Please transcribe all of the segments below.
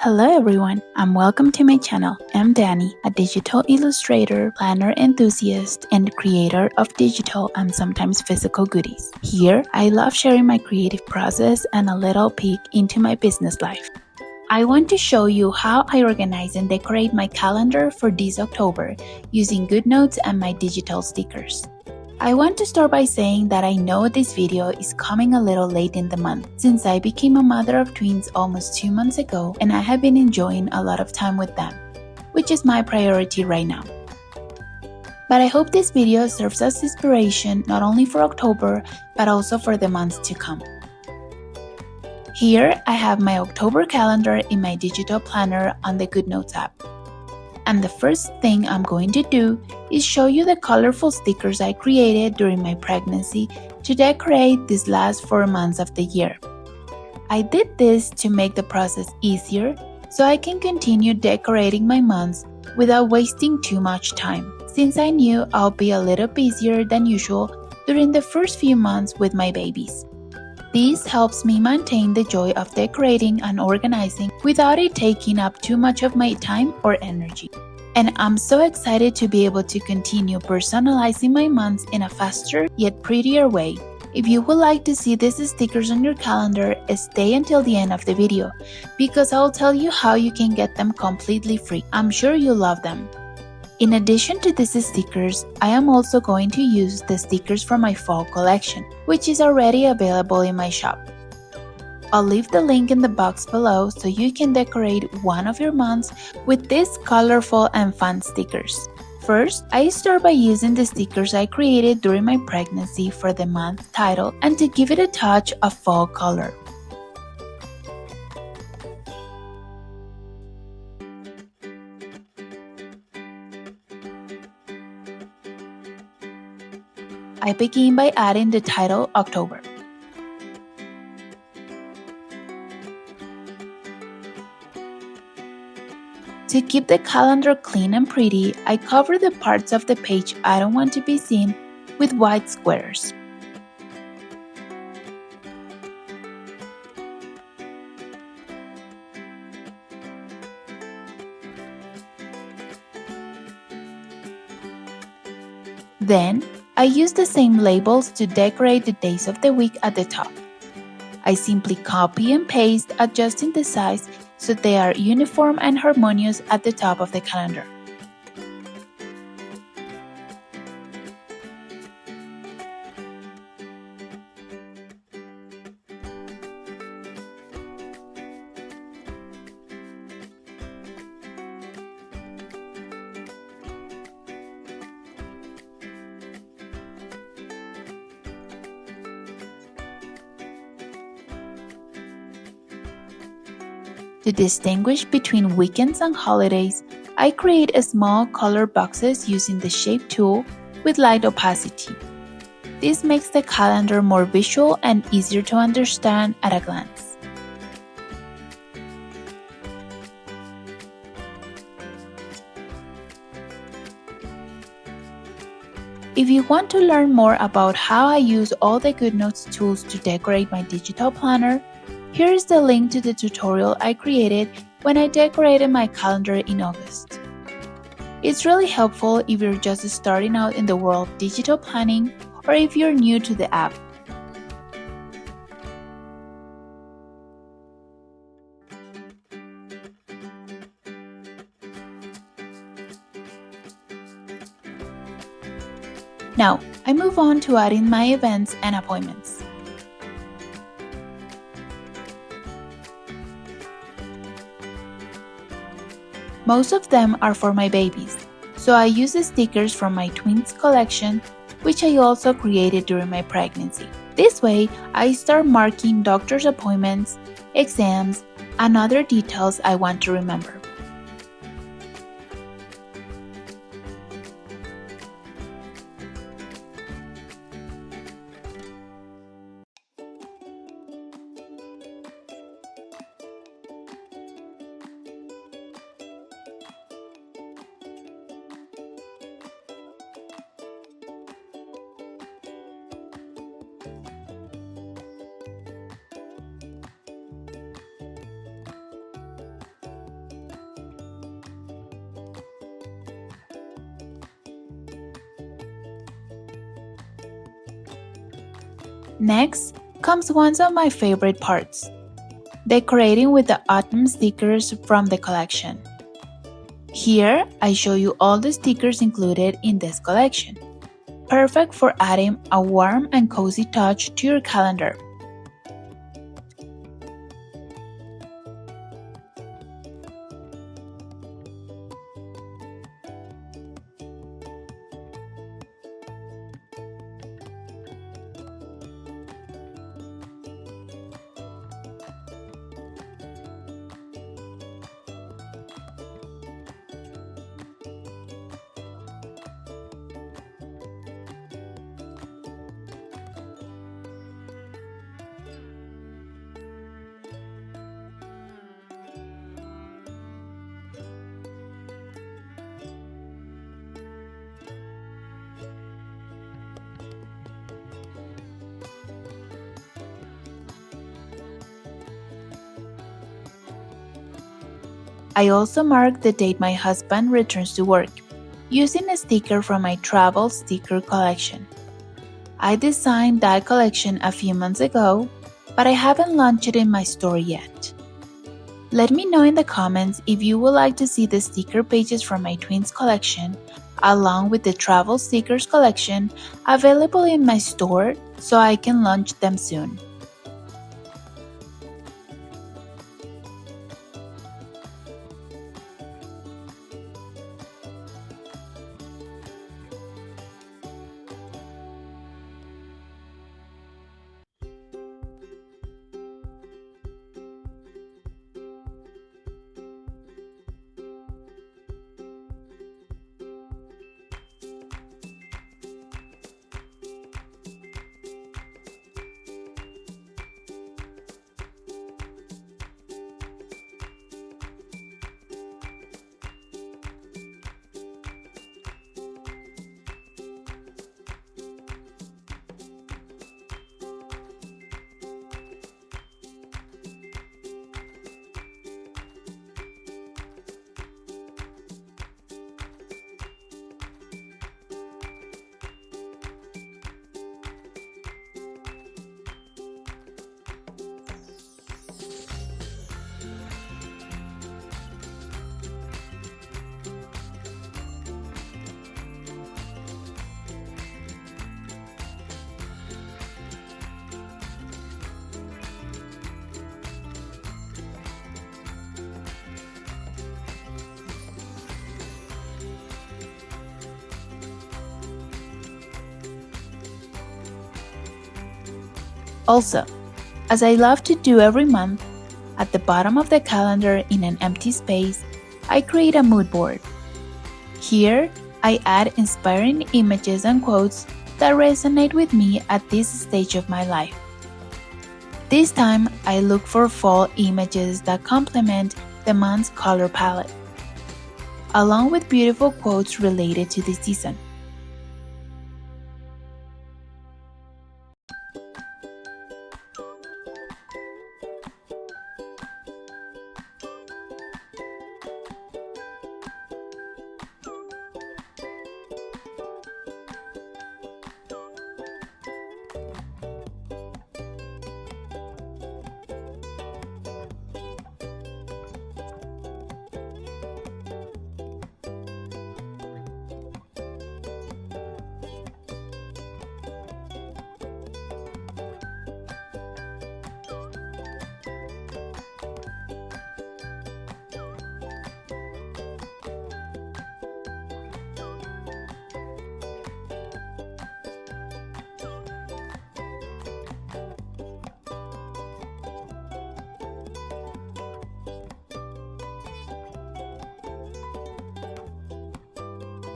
Hello everyone, and welcome to my channel. I'm Danny, a digital illustrator, planner enthusiast, and creator of digital and sometimes physical goodies. Here, I love sharing my creative process and a little peek into my business life. I want to show you how I organize and decorate my calendar for this October using Goodnotes and my digital stickers. I want to start by saying that I know this video is coming a little late in the month since I became a mother of twins almost 2 months ago and I have been enjoying a lot of time with them, which is my priority right now. But I hope this video serves as inspiration not only for October but also for the months to come. Here I have my October calendar in my digital planner on the Goodnotes app. And the first thing I'm going to do is show you the colorful stickers I created during my pregnancy to decorate these last 4 months of the year. I did this to make the process easier so I can continue decorating my months without wasting too much time, since I knew I'll be a little busier than usual during the first few months with my babies. This helps me maintain the joy of decorating and organizing without it taking up too much of my time or energy. And I'm so excited to be able to continue personalizing my months in a faster yet prettier way. If you would like to see these stickers on your calendar, stay until the end of the video because I'll tell you how you can get them completely free. I'm sure you'll love them. In addition to these stickers, I am also going to use the stickers from my fall collection, which is already available in my shop. I'll leave the link in the box below so you can decorate one of your months with these colorful and fun stickers. First, I start by using the stickers I created during my pregnancy for the month title and to give it a touch of fall color. I begin by adding the title October. To keep the calendar clean and pretty, I cover the parts of the page I don't want to be seen with white squares. Then, I use the same labels to decorate the days of the week at the top. I simply copy and paste, adjusting the size so they are uniform and harmonious at the top of the calendar. To distinguish between weekends and holidays, I create small color boxes using the Shape tool with light opacity. This makes the calendar more visual and easier to understand at a glance. If you want to learn more about how I use all the Goodnotes tools to decorate my digital planner, here is the link to the tutorial I created when I decorated my calendar in August. It's really helpful if you're just starting out in the world of digital planning or if you're new to the app. Now, I move on to adding my events and appointments. Most of them are for my babies, so I use the stickers from my twins collection, which I also created during my pregnancy. This way, I start marking doctor's appointments, exams, and other details I want to remember. Next comes one of my favorite parts, decorating with the autumn stickers from the collection. Here, I show you all the stickers included in this collection, perfect for adding a warm and cozy touch to your calendar. I also mark the date my husband returns to work, using a sticker from my travel sticker collection. I designed that collection a few months ago, but I haven't launched it in my store yet. Let me know in the comments if you would like to see the sticker pages from my twins collection, along with the travel stickers collection available in my store so I can launch them soon. Also, as I love to do every month, at the bottom of the calendar in an empty space, I create a mood board. Here, I add inspiring images and quotes that resonate with me at this stage of my life. This time, I look for fall images that complement the month's color palette, along with beautiful quotes related to the season.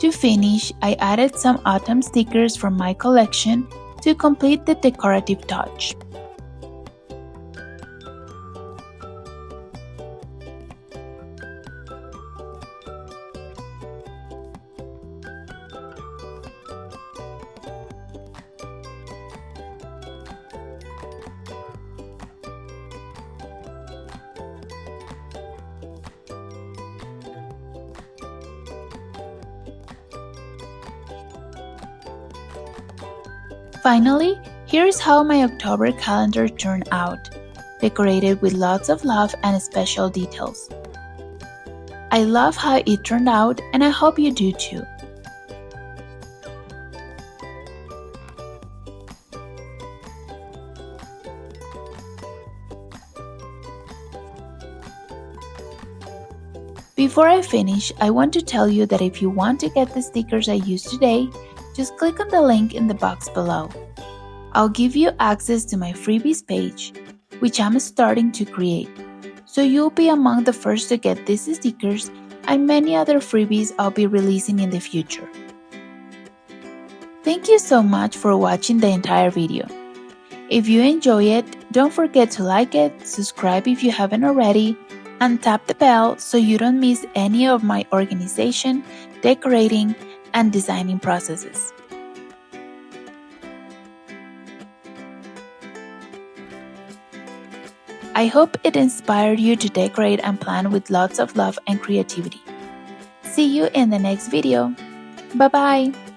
To finish, I added some autumn stickers from my collection to complete the decorative touch. Finally, Here's how my October calendar turned out, decorated with lots of love and special details. I love how it turned out and I hope you do too. Before I finish, I want to tell you that if you want to get the stickers I used today, just click on the link in the box below. I'll give you access to my freebies page, which I'm starting to create, so you'll be among the first to get these stickers and many other freebies I'll be releasing in the future. Thank you so much for watching the entire video. If you enjoy it, don't forget to like it, subscribe if you haven't already, and tap the bell so you don't miss any of my organization, decorating, and designing processes. I hope it inspired you to decorate and plan with lots of love and creativity. See you in the next video. Bye-bye!